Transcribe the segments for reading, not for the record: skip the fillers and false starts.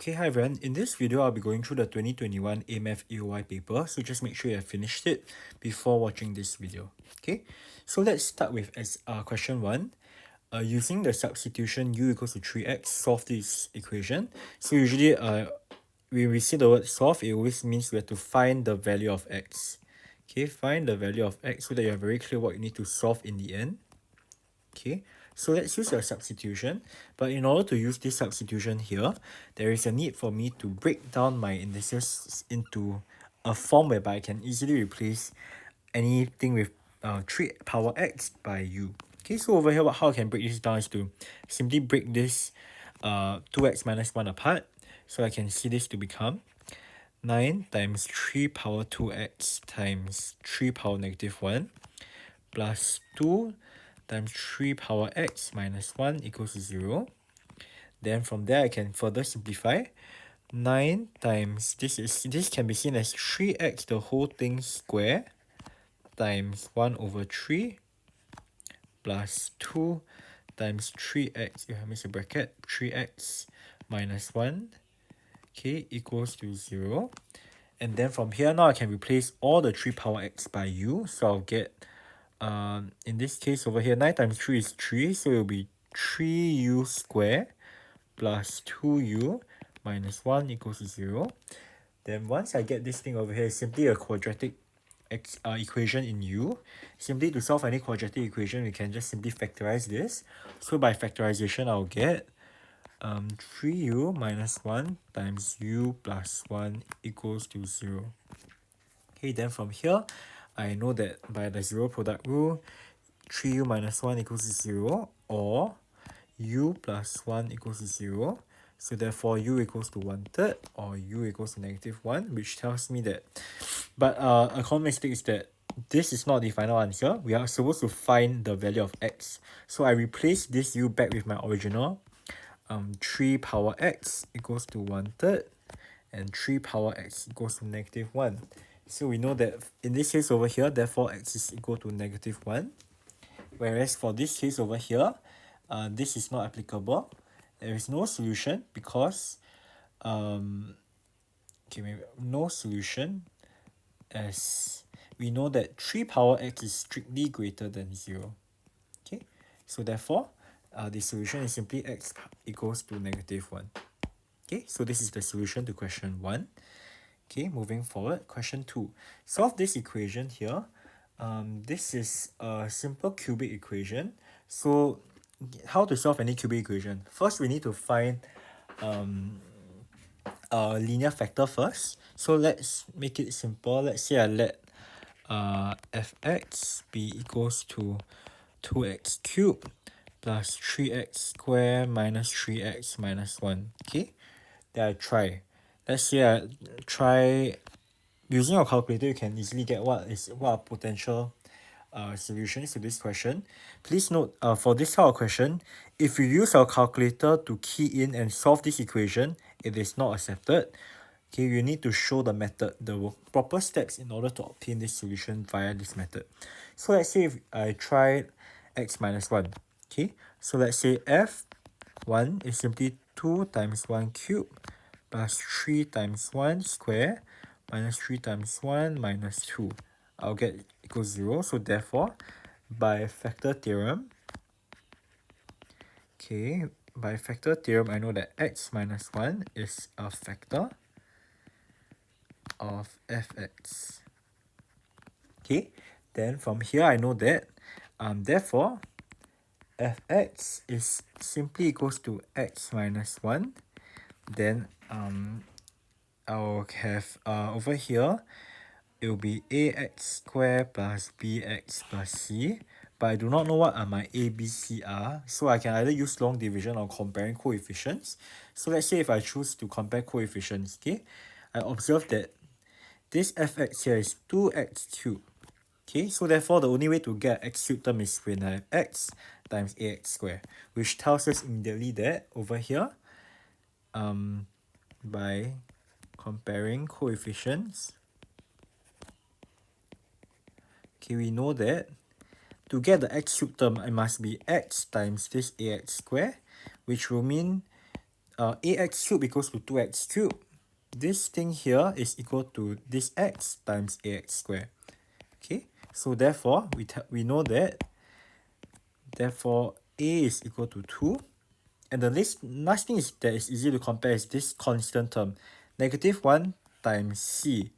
Okay, hi everyone. In this video, I'll be going through the 2021 AM EOY paper, so just make sure you have finished it before watching this video. Okay, so let's start with question 1. Using the substitution u equals to 3x, solve this equation. So usually when we see the word solve, it always means we have to find the value of x. Okay, find the value of x so that you are very clear what you need to solve in the end. Okay, so let's use a substitution. But in order to use this substitution here, there is a need for me to break down my indices into a form whereby I can easily replace anything with 3 power x by u. Okay, so over here, how I can break this down is to simply break this 2x minus 1 apart. So I can see this to become 9 times 3 power 2x times 3 power negative 1 plus 2 times 3 power x minus 1 equals to 0. Then from there I can further simplify. 9 times this can be seen as 3x the whole thing square times 1 over 3 plus 2 times 3x, you have missed a bracket, 3x minus 1, okay, equals to 0. And then from here now I can replace all the 3 power x by u, so I'll get in this case over here 9 times 3 is 3, so it will be 3u square plus 2u minus 1 equals to 0. Then once I get this thing over here, it's simply a quadratic equation in u. Simply to solve any quadratic equation, we can just simply factorize this. So by factorization, I'll get 3u minus 1 times u plus 1 equals to 0. Okay, then from here, I know that by the zero product rule, 3u minus 1 equals to 0, or u plus 1 equals to 0. So therefore, u equals to 1/3 or u equals to -1, which tells me that. But a common mistake is that this is not the final answer. We are supposed to find the value of x. So I replace this u back with my original 3 power x equals to 1/3 and 3 power x equals to -1. So we know that in this case over here, therefore x is equal to -1. Whereas for this case over here, this is not applicable. There is no solution because maybe no solution, as we know that 3 power x is strictly greater than 0. Okay, so therefore the solution is simply x equals to -1. Okay, so this is the solution to question 1. Okay, moving forward, question 2. Solve this equation here. This is a simple cubic equation. So how to solve any cubic equation? First, we need to find a linear factor first. So let's make it simple. Let's say I let fx be equals to 2x cubed plus 3x squared minus 3x minus 1. Okay, then I try. Let's say I try using your calculator. You can easily get what are potential solutions to this question. Please note, for this kind of question, if you use our calculator to key in and solve this equation, it is not accepted. Okay, you need to show the method, the proper steps in order to obtain this solution via this method. So let's say if I try x minus 1. Okay, so let's say f1 is simply 2 times 1 cubed plus 3 times 1 square minus 3 times 1 minus 2. I'll get equals 0. So therefore, by factor theorem, I know that x minus 1 is a factor of fx. Okay, then from here I know that therefore fx is simply equals to x minus 1. Then I'll have over here it will be ax squared plus bx plus c, but I do not know what my a, b, c are, so I can either use long division or comparing coefficients. So let's say if I choose to compare coefficients, okay, I observe that this fx here is 2x cubed. Okay, so therefore the only way to get x cubed term is when I have x times ax squared, which tells us immediately that over here, by comparing coefficients, okay, we know that to get the x cubed term, it must be x times this ax squared, which will mean ax cubed equals to 2x cubed. This thing here is equal to this x times ax squared. Okay, so therefore we know that therefore a is equal to 2. And the last thing is that is easy to compare is this constant term. Negative 1 times c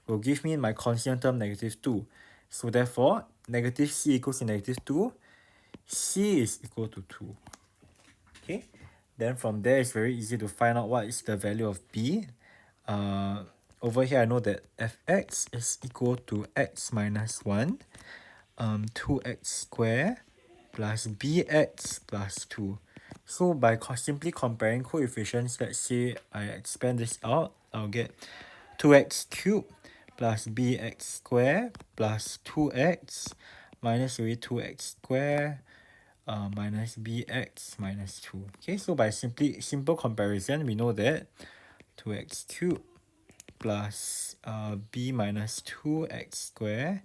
will give me my constant term negative 2. So therefore, negative c equals to negative 2. C is equal to 2. Okay, then from there it's very easy to find out what is the value of b. Over here I know that fx is equal to x minus 1, 2x squared plus bx plus 2. So by simply comparing coefficients, let's say I expand this out, I'll get 2x cubed plus bx squared plus 2x minus 2x squared minus bx minus 2. Okay, so by simple comparison, we know that 2x cubed plus b minus 2x squared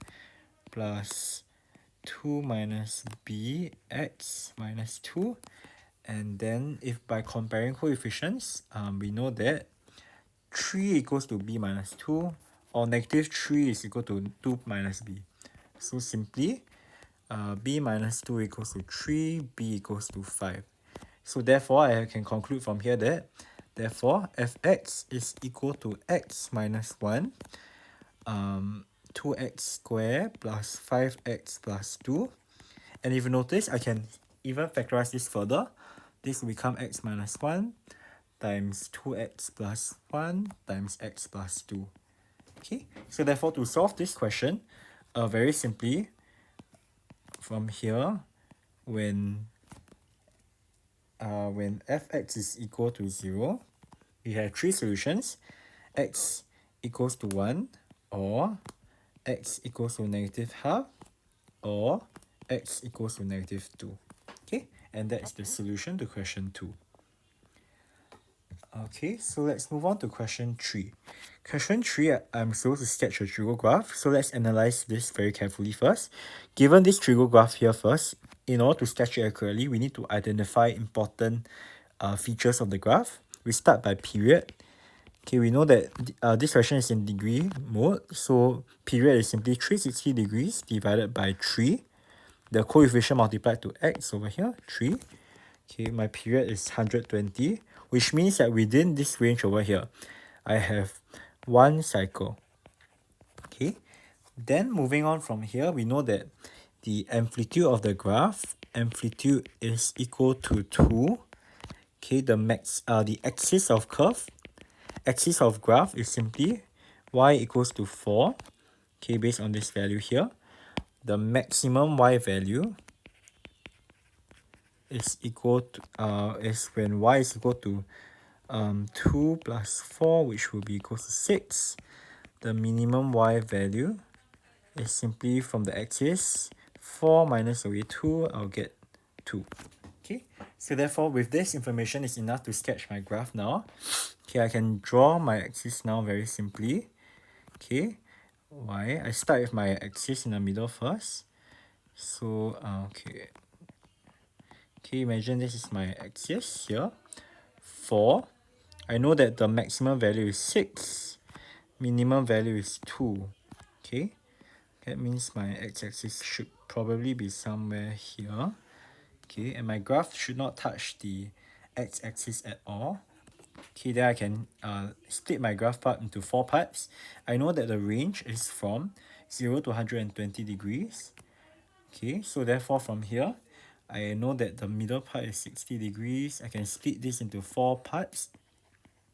plus 2 minus bx minus 2. And then if by comparing coefficients, we know that 3 equals to b minus 2, or negative 3 is equal to 2 minus b. So simply, b minus 2 equals to 3, b equals to 5. So therefore, I can conclude from here that, therefore, fx is equal to x minus 1, 2x squared plus 5x plus 2. And if you notice, I can even factorize this further. This will become x minus 1 times 2x plus 1 times x plus 2. Okay, so therefore to solve this question, very simply, from here, when fx is equal to 0, we have three solutions: x equals to 1, or x equals to negative half, or x equals to negative 2. Okay, and that's the solution to question 2. Okay, so let's move on to question 3. Question 3, I'm supposed to sketch a trigo graph. So let's analyze this very carefully first. Given this trigo graph here first, in order to sketch it accurately, we need to identify important features of the graph. We start by period. Okay, we know that this question is in degree mode. So period is simply 360 degrees divided by 3. The coefficient multiplied to x over here, 3. Okay, my period is 120, which means that within this range over here, I have one cycle. Okay, then moving on from here, we know that the amplitude of the graph, amplitude is equal to 2. Okay, the axis of curve, axis of graph is simply y equals to 4. Okay, based on this value here, the maximum y value is equal to is when y is equal to 2 plus 4, which will be equal to 6. The minimum y value is simply from the axis 4 minus away 2, I'll get 2. Okay, so therefore with this information is enough to sketch my graph now. Okay, I can draw my axis now very simply. Okay, y, I start with my axis in the middle first. So okay, imagine this is my axis here, 4. I know that the maximum value is 6, minimum value is 2. Okay, that means my x-axis should probably be somewhere here. Okay, and my graph should not touch the x-axis at all. Okay, then I can split my graph part into 4 parts. I know that the range is from 0 to 120 degrees. Okay, so therefore from here, I know that the middle part is 60 degrees. I can split this into 4 parts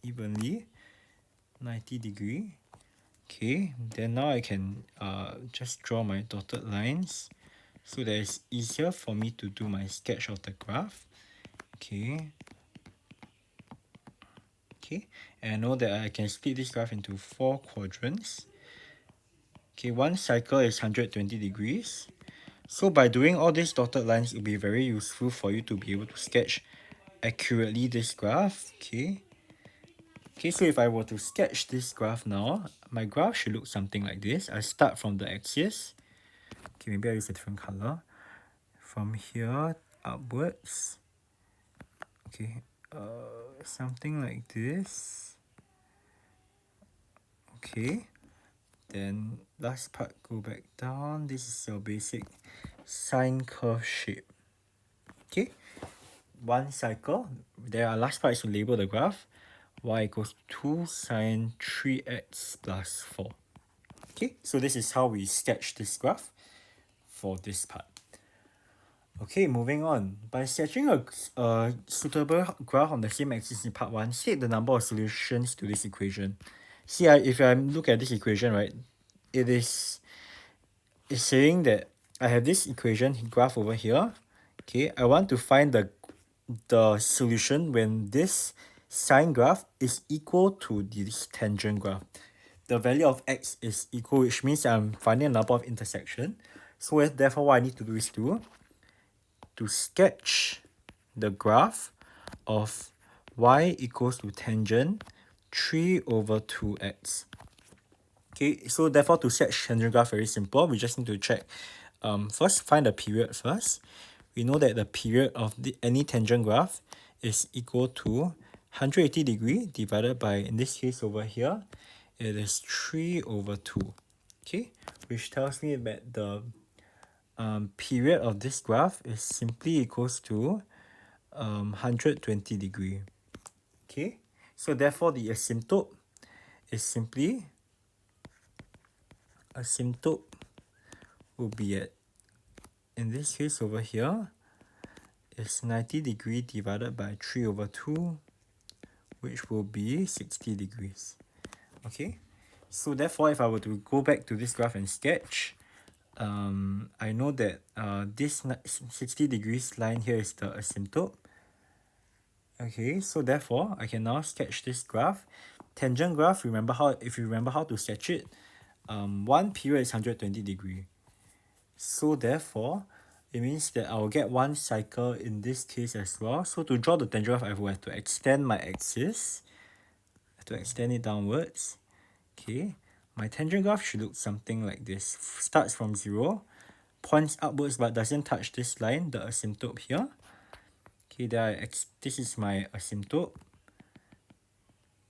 evenly, 90 degree. Okay, then now I can just draw my dotted lines so that it's easier for me to do my sketch of the graph. Okay, and I know that I can split this graph into 4 quadrants. Okay, one cycle is 120 degrees. So by doing all these dotted lines, it will be very useful for you to be able to sketch accurately this graph. Okay, so if I were to sketch this graph now, my graph should look something like this. I start from the axis. Okay, maybe I use a different color. From here upwards. Okay, something like this. Okay, then last part go back down. This is your basic sine curve shape. Okay, one cycle. There are last part is to label the graph. Y equals 2 sine 3x plus 4. Okay, so this is how we sketch this graph for this part. Okay, moving on. By sketching a suitable graph on the same axis in part 1, state the number of solutions to this equation. See, if I look at this equation, right, it's saying that I have this equation graph over here. Okay, I want to find the solution when this sine graph is equal to this tangent graph. The value of x is equal, which means I'm finding a number of intersection. So therefore, what I need to do is to sketch the graph of y equals to tangent 3 over 2x. Okay, so therefore to sketch tangent graph very simple. We just need to check. First, find the period first. We know that the period of any tangent graph is equal to 180 degree divided by, in this case over here, it is 3 over 2. Okay, which tells me that the period of this graph is simply equals to 120 degree. Okay, so therefore the asymptote is simply will be at, in this case over here, is 90 degree divided by 3 over 2, which will be 60 degrees. Okay, so therefore if I were to go back to this graph and sketch, I know that this 60 degrees line here is the asymptote. Okay, so therefore I can now sketch this graph. Tangent graph, if you remember how to sketch it, one period is 120 degree. So therefore, it means that I'll get one cycle in this case as well. So to draw the tangent graph, I will have to extend my axis. I have to extend it downwards. Okay, my tangent graph should look something like this. Starts from 0, points upwards but doesn't touch this line, the asymptote here. Okay, this is my asymptote.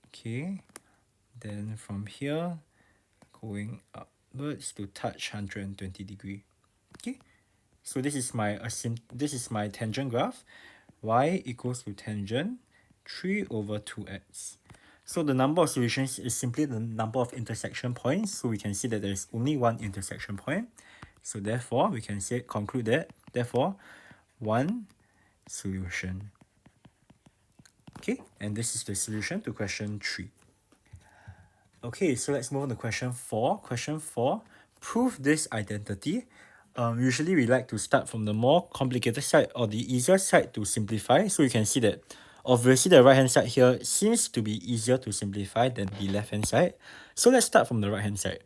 Okay, then from here, going upwards to touch 120 degree. Okay, so this is my tangent graph. Y equals to tangent 3 over 2x. So the number of solutions is simply the number of intersection points. So we can see that there is only one intersection point. So therefore, we can conclude that, therefore, one solution. Okay, and this is the solution to question 3. Okay, so let's move on to question 4. Question 4, prove this identity. Usually we like to start from the more complicated side or the easier side to simplify. So you can see that obviously the right hand side here seems to be easier to simplify than the left hand side. So let's start from the right hand side.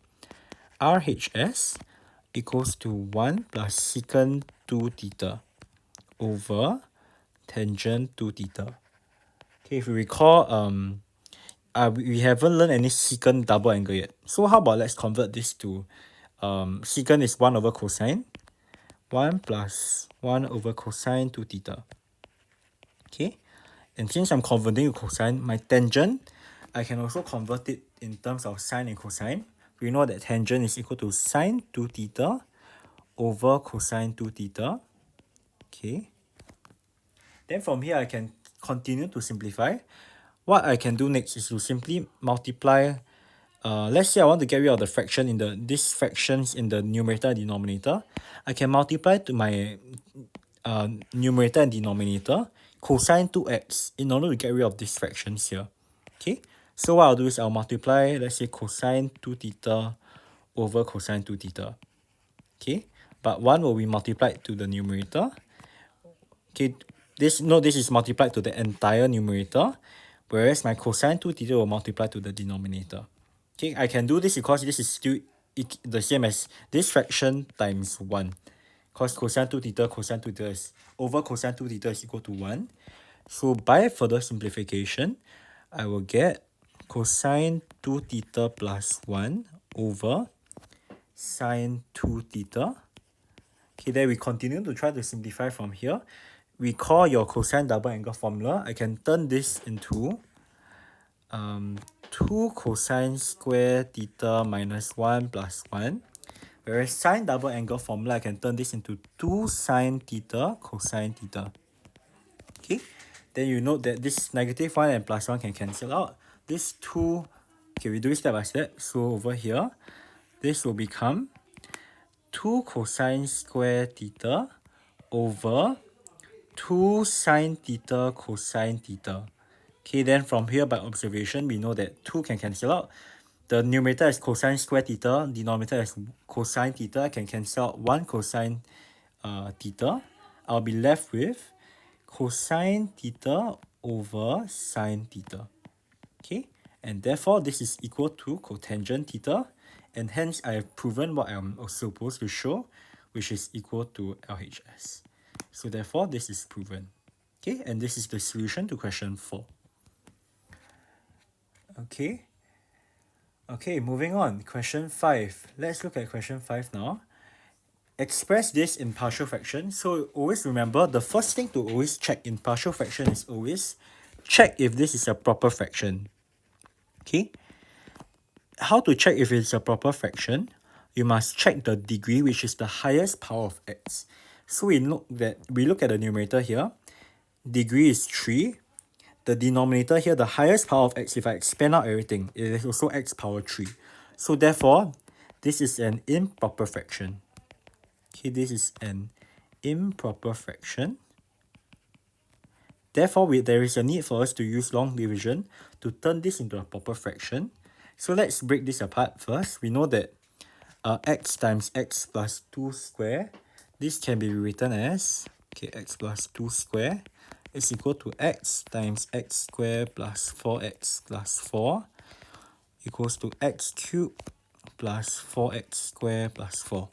RHS equals to 1 plus secant 2 theta over tangent 2 theta. Okay, if you recall, we haven't learned any secant double angle yet. So how about let's convert this to secant is 1 over cosine. 1 plus 1 over cosine 2 theta. Okay, and since I'm converting to cosine, my tangent, I can also convert it in terms of sine and cosine. We know that tangent is equal to sine 2 theta over cosine 2 theta. Okay, then from here I can continue to simplify. What I can do next is to simply multiply. Let's say I want to get rid of the fraction these fractions in the numerator and denominator. I can multiply to my numerator and denominator cosine 2x in order to get rid of these fractions here. Okay, so what I'll do is I'll multiply, let's say, cosine 2 theta over cosine 2 theta. Okay, but one will be multiplied to the numerator. Okay, this is multiplied to the entire numerator, whereas my cosine 2 theta will multiply to the denominator. Okay, I can do this because this is still the same as this fraction times 1. Because cosine 2 theta is over cosine 2 theta is equal to 1. So by further simplification, I will get cosine 2 theta plus 1 over sine 2 theta. Okay, then we continue to try to simplify from here. recall your cosine double angle formula, I can turn this into 2 cosine square theta minus 1 plus 1. Whereas sine double angle formula, I can turn this into 2 sine theta cosine theta. Okay, then you note that this negative 1 and plus 1 can cancel out. This 2, okay, we do it step by step. So over here, this will become 2 cosine square theta over 2 sine theta cosine theta. Okay, then from here by observation, we know that 2 can cancel out. The numerator is cosine square theta, denominator is cosine theta. I can cancel out 1 cosine theta. I'll be left with cosine theta over sine theta. Okay, and therefore this is equal to cotangent theta, and hence I have proven what I'm supposed to show, which is equal to LHS. So therefore this is proven. Okay, and this is the solution to question 4. Okay, moving on. Question 5. Let's look at question 5 now. Express this in partial fraction. So always remember, the first thing to always check in partial fraction is always check if this is a proper fraction. Okay, how to check if it's a proper fraction? You must check the degree, which is the highest power of x. So we look at the numerator here. Degree is 3. The denominator here, the highest power of x, if I expand out everything, it is also x power 3. So therefore, this is an improper fraction. Okay, this is an improper fraction. Therefore, there is a need for us to use long division to turn this into a proper fraction. So let's break this apart first. We know that x times x plus 2 square, this can be rewritten as, okay, x plus 2 square is equal to x times x square plus 4x plus 4 equals to x cubed plus 4x square plus 4.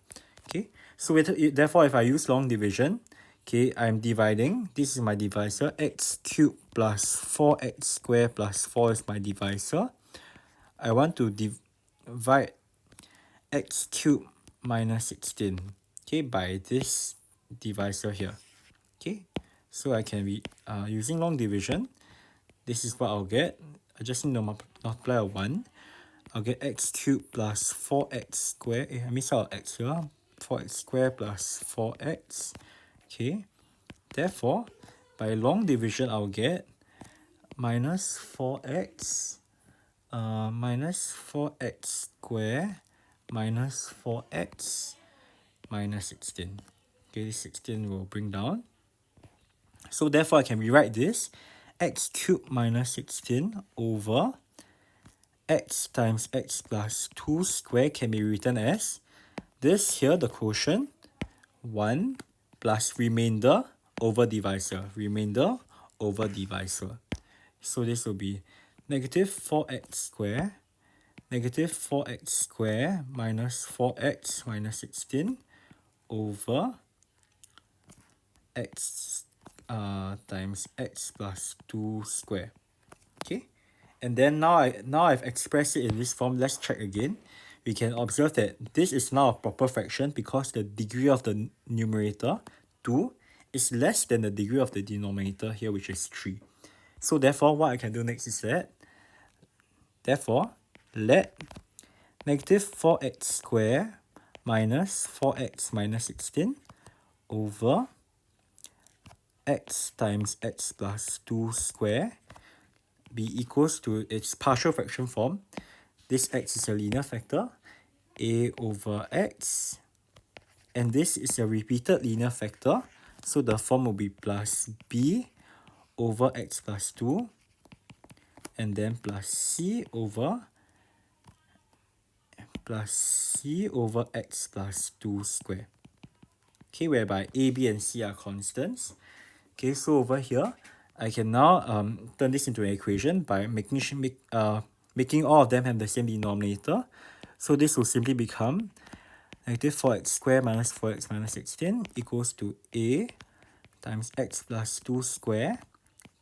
Okay, so therefore if I use long division, okay, I'm dividing, this is my divisor, x cubed plus 4x square plus 4 is my divisor. I want to divide x cubed minus 16, okay, by this divisor here. Okay, so I can be using long division, this is what I'll get. I just need to multiply a 1. I'll get x cubed plus 4x squared. I miss out x here. 4x squared plus 4x. Okay, therefore, by long division, I'll get minus 4x squared minus 4x minus 16. Okay, this 16 will bring down. So therefore, I can rewrite this x cubed minus 16 over x times x plus 2 squared can be written as this here, the quotient, 1 plus remainder over divisor. Remainder over divisor. So this will be negative 4x squared minus 4x minus 16 over x times x plus 2 squared. Okay, and then now I've expressed it in this form. Let's check again. We can observe that this is now a proper fraction because the degree of the numerator, 2, is less than the degree of the denominator here, which is 3. So therefore, what I can do next is that, therefore, let negative 4x squared minus 4x minus 16 over x times x plus 2 squared be equals to its partial fraction form. This x is a linear factor, a over x, and this is a repeated linear factor, so the form will be plus b over x plus 2, and then plus c over x plus 2 squared. Okay, whereby a, b, and c are constants. Okay, so over here, I can now turn this into an equation by making all of them have the same denominator. So this will simply become negative 4x squared minus 4x minus 16 equals to a times x plus 2 squared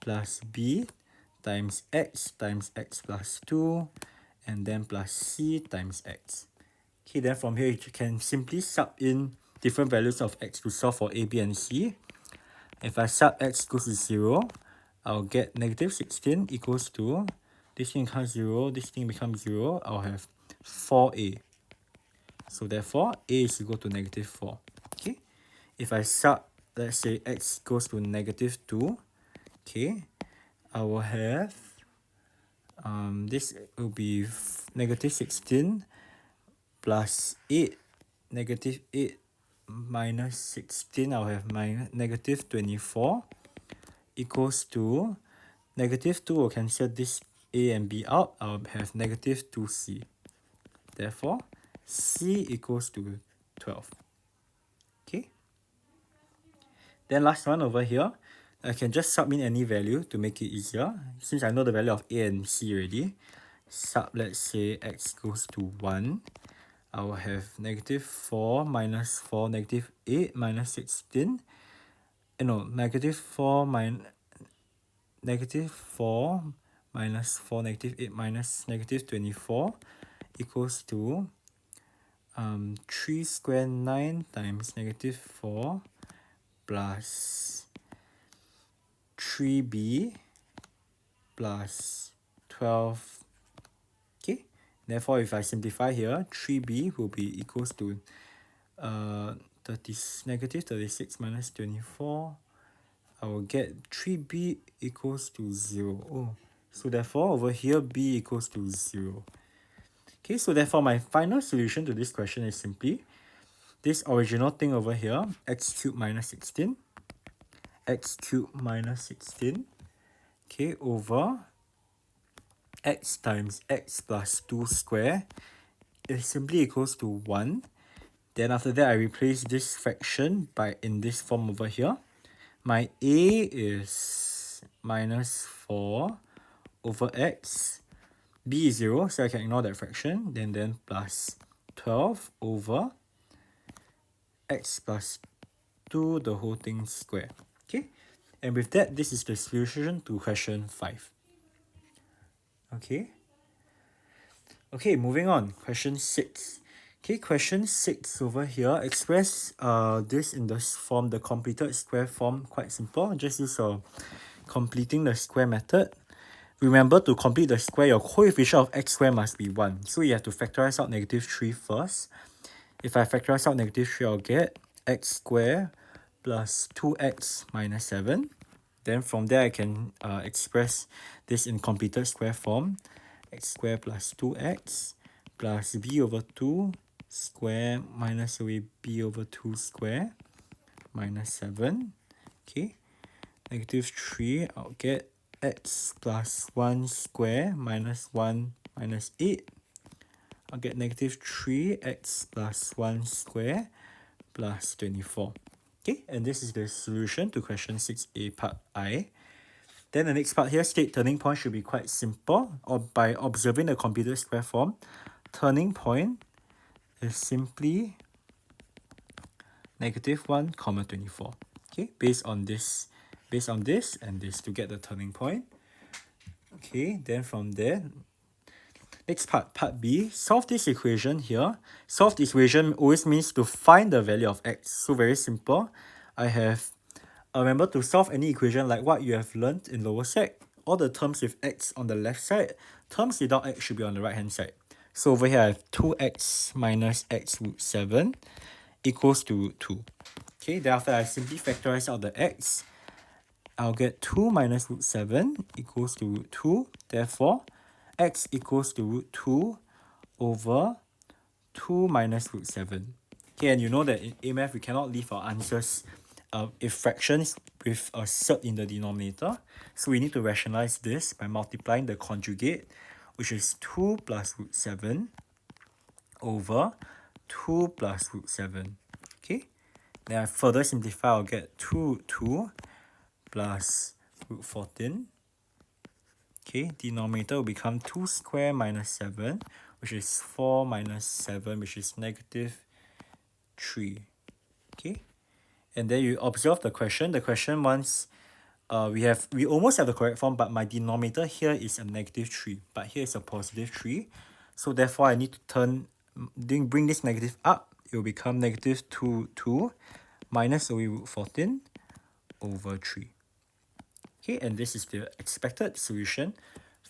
plus b times x plus 2, and then plus c times x. Okay, then from here you can simply sub in different values of x to solve for a, b, and c. If I sub x equals to 0, I'll get negative 16 equals to, this thing becomes 0, this thing becomes 0, I'll have 4a. So therefore, a is equal to negative 4. Okay. If I sub, let's say x equals to negative 2, okay, I will have, this will be negative 16 plus 8, negative 8 minus 16, I'll have minus negative 24 equals to, negative 2 will cancel this a and b out, I'll have negative 2c. Therefore, c equals to 12. Okay. Then last one over here, I can just sub in any value to make it easier. Since I know the value of a and c already, sub, let's say x equals to 1. I will have negative 4 minus 4, negative 8 minus 16. No, negative 4 minus negative 4 minus 4, negative 8 minus negative 24 equals to 3 square 9 times negative 4 plus 3b plus 12. Okay, therefore if I simplify here, 3b will be equals to negative 36 minus 24. I will get 3b equals to 0. Oh, so therefore over here b equals to 0. Okay, so therefore my final solution to this question is simply this original thing over here, x cubed minus 16, x cubed minus 16, okay, over x times x plus 2 square is simply equals to 1. Then after that, I replace this fraction by in this form over here. My a is minus 4 over x. B is 0, so I can ignore that fraction. Then plus 12 over x plus 2, the whole thing square. Okay, and with that, this is the solution to question 5. Okay, moving on. Question 6. Okay, question 6 over here. Express this in the form, the completed square form. Quite simple. Just use completing the square method. Remember, to complete the square, your coefficient of x squared must be 1. So you have to factorize out negative 3 first. If I factorize out negative 3, I'll get x squared plus 2x minus 7. Then from there, I can express this in completed square form. X squared plus 2x plus b over 2 square minus away b over 2 square minus 7. Okay, negative 3, I'll get x plus 1 square minus 1 minus 8. I'll get negative 3x plus 1 square plus 24. Okay, and this is the solution to question 6a part I. Then the next part here, state turning point should be quite simple. Or by observing the computed square form, turning point is simply negative 1, 24. Okay, based on this and this to get the turning point. Okay, then from there, next part B, solve this equation here. Solve this equation always means to find the value of x. So very simple. I have, remember to solve any equation like what you have learned in lower sec, all the terms with x on the left side, terms without x should be on the right hand side. So over here I have 2x minus x root 7 equals to 2. Okay, thereafter I simply factorize out the x. I'll get 2 minus root 7 equals to root 2. Therefore, x equals to root 2 over 2 minus root 7. Okay, and you know that in A math, we cannot leave our answers if fractions with a cert in the denominator. So we need to rationalize this by multiplying the conjugate, which is 2 plus root 7 over 2 plus root 7. Okay, then I further simplify, I'll get 2 root 2 plus root 14. Okay, denominator will become 2 square minus 7, which is 4 minus 7, which is negative 3. Okay, and then you observe the question. The question wants, we almost have the correct form, but my denominator here is a negative 3, but here is a positive 3. So therefore, I need to bring this negative up. It will become negative 2 minus away root 14 over 3. Okay, and this is the expected solution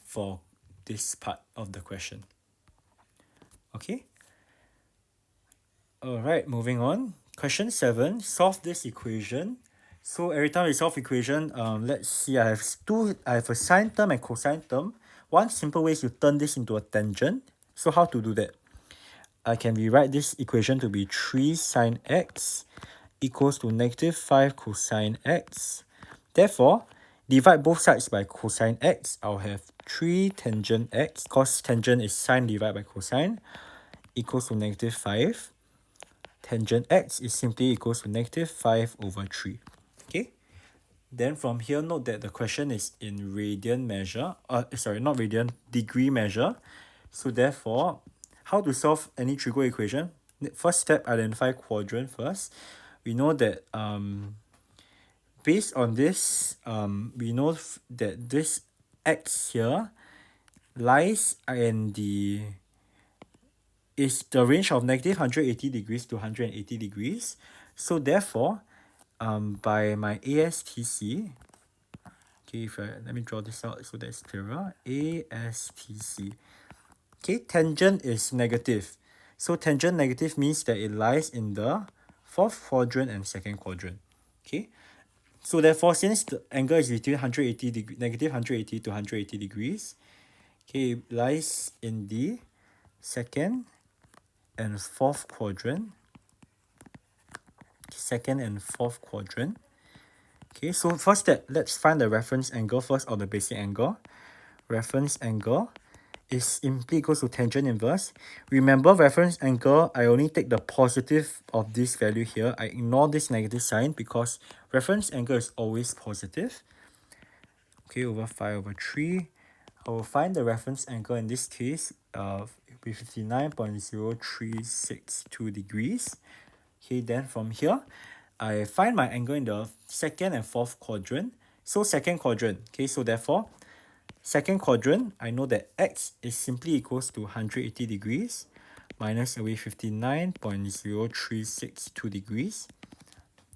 for this part of the question. Okay. Alright, moving on. Question 7, solve this equation. So every time we solve equation, let's see, I have a sine term and cosine term. One simple way is to turn this into a tangent. So how to do that? I can rewrite this equation to be 3 sine x equals to negative 5 cosine x. Therefore, divide both sides by cosine x. I'll have 3 tangent x, cos tangent is sine divided by cosine, equals to negative 5. Tangent x is simply equals to negative 5 over 3. Okay. Then from here, note that the question is in radian measure. Sorry, not radian, degree measure. So therefore, how to solve any trigo equation? First step, identify quadrant first. We know that based on this, we know that this x here lies in the is the range of negative 180 degrees to 180 degrees. So therefore, by my ASTC, okay, let me draw this out so that's clearer. ASTC. Okay, tangent is negative. So tangent negative means that it lies in the fourth quadrant and second quadrant. Okay, so therefore, since the angle is between negative 180 to 180 degrees, okay, it lies in the second and fourth quadrant. Second and fourth quadrant. Okay, so first step, let's find the reference angle first, or the basic angle. Reference angle is simply equals to tangent inverse. Remember, reference angle, I only take the positive of this value here. I ignore this negative sign because reference angle is always positive. Okay, over 5 over 3. I will find the reference angle in this case of 59.0362 degrees. Okay, then from here, I find my angle in the second and fourth quadrant. So second quadrant, okay, so therefore, second quadrant, I know that x is simply equals to 180 degrees minus away 59.0362 degrees.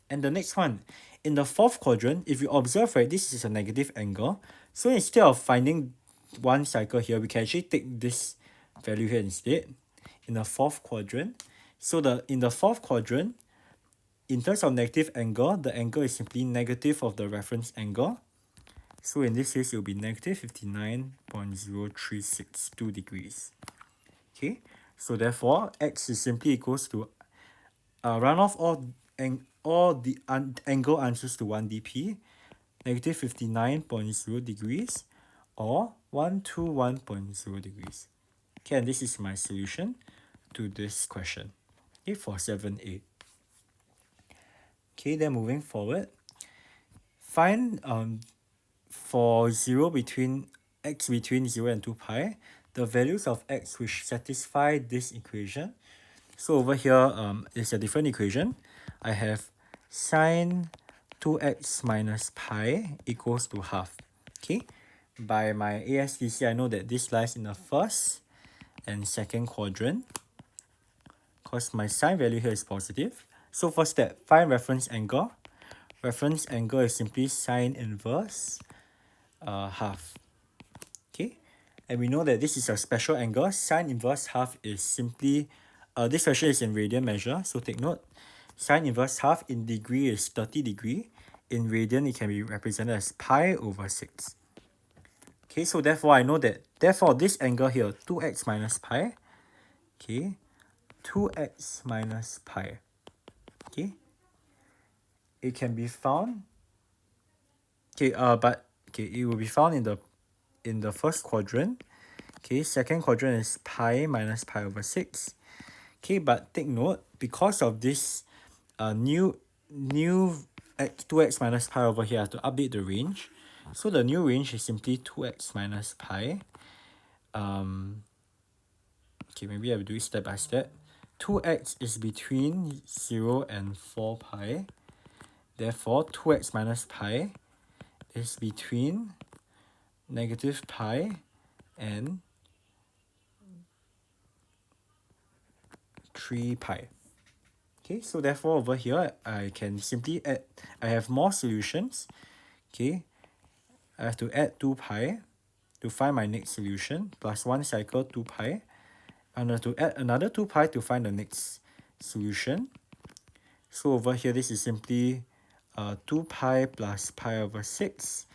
And the next one, in the fourth quadrant, if you observe, right, this is a negative angle. So instead of finding one cycle here, we can actually take this value here instead in the fourth quadrant. So in the fourth quadrant, in terms of negative angle, the angle is simply negative of the reference angle. So in this case, it will be negative 59.0362 degrees. Okay, so therefore, x is simply equals to run off all the angle answers to 1 dp, negative 59.0 degrees, or 121.0 degrees. Okay, and this is my solution to this question. Okay, for 7a. Okay, then moving forward, find for 0 between x between 0 and 2 pi, the values of x which satisfy this equation. So over here is a different equation. I have sine 2x minus pi equals to half. Okay, by my ASTC, I know that this lies in the first and second quadrant because my sine value here is positive. So first step, find reference angle. Reference angle is simply sine inverse half. Okay, and we know that this is a special angle. Sine inverse half is simply, this question is in radian measure, so take note. Sine inverse half in degree is 30 degree. In radian, it can be represented as pi over 6. Okay, so therefore, I know that, therefore, this angle here, 2x minus pi, okay, 2x minus pi, okay, it can be found, okay, it will be found in the first quadrant. Okay, second quadrant is pi minus pi over 6. Okay, but take note, because of this new 2x minus pi over here, I have to update the range. So the new range is simply 2x minus pi. Okay, maybe I will do it step by step. 2x is between 0 and 4 pi. Therefore, 2x minus pi is between negative pi and 3 pi. Okay, so therefore over here, I can simply add, I have more solutions. Okay, I have to add 2 pi to find my next solution, plus 1 cycle 2 pi. And I have to add another 2 pi to find the next solution. So over here, this is simply 2 pi plus pi over 6.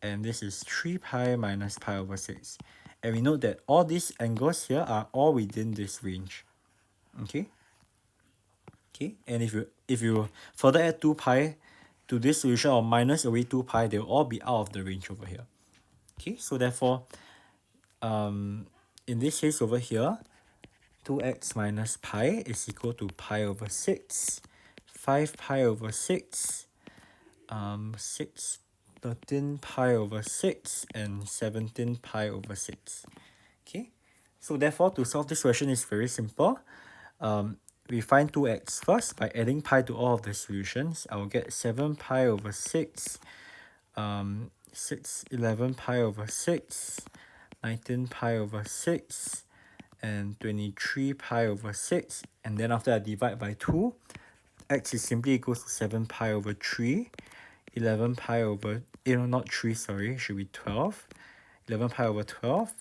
And this is 3 pi minus pi over 6. And we note that all these angles here are all within this range. Okay? Okay, and if you further add 2 pi to this solution or minus away 2 pi, they'll all be out of the range over here. Okay, so therefore, in this case over here, 2x minus pi is equal to pi over 6, 5 pi over 6, 6, 13 pi over 6, and 17 pi over 6. Okay, so therefore, to solve this question is very simple. We find 2x first by adding pi to all of the solutions. I will get 7 pi over 6, 11 pi over 6, 19 pi over 6, and 23 pi over 6. And then after I divide by 2, x is simply equals to 7 pi over 3, 11 pi over, not 3, sorry, should be 12, 11 pi over 12,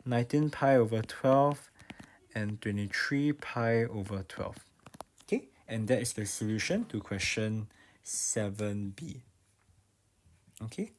19 pi over 12, and 23 pi over 12. Okay, and that is the solution to question 7b. Okay.